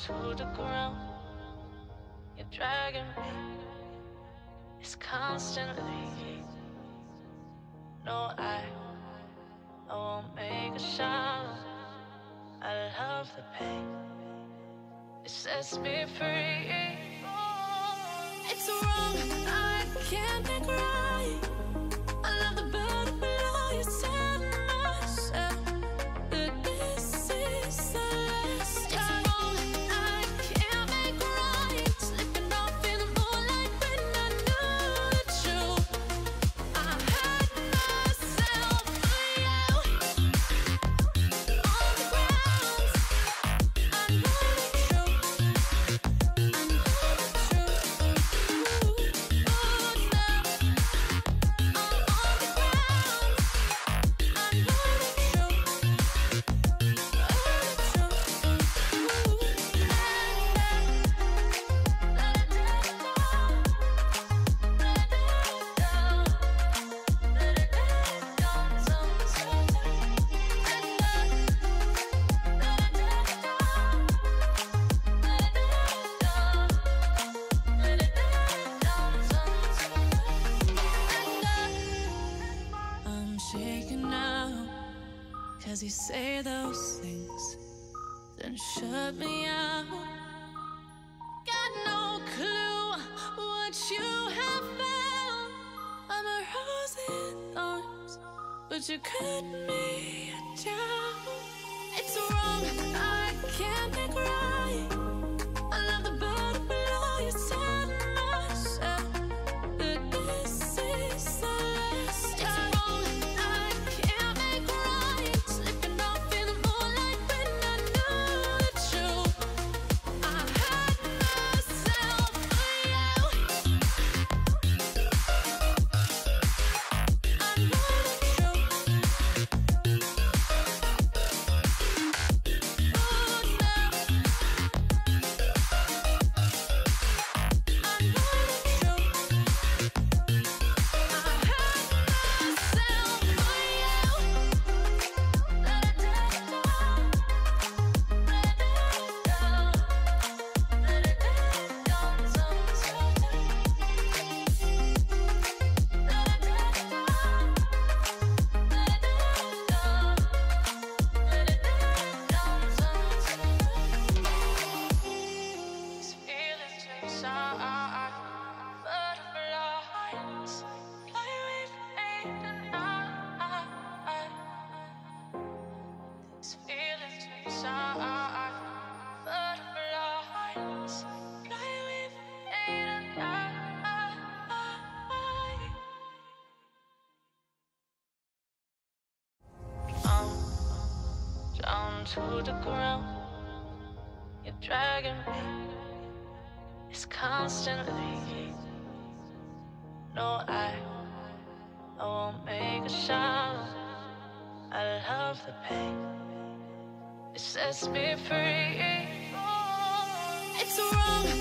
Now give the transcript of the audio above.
to the ground. You're dragging me. It's constantly. No, I won't make a sound. I love the pain. It sets me free. It's wrong, I can't make right. I love the bird below you said myself. That this is the last. It's wrong, I can't make right. Slipping off in the moonlight when I knew the truth. I had myself for you. On the ground, I know the truth. I know the truth. Oh, now I'm on the ground. I know the truth. I'm shaking now, 'cause you say those things, then shut me out. Got no clue what you have found. I'm a rose in thorns, but you cut me down. It's wrong, I can't make right. I love the bird below you said myself. That this is the last. It's wrong, I can't make right. Slipping off in the moonlight when I knew the truth. I had myself for you. I know the truth. Oh, now I know the to the ground, you're dragging me. It's constantly. No, I won't make a sound. I love the pain. It sets me free. It's wrong.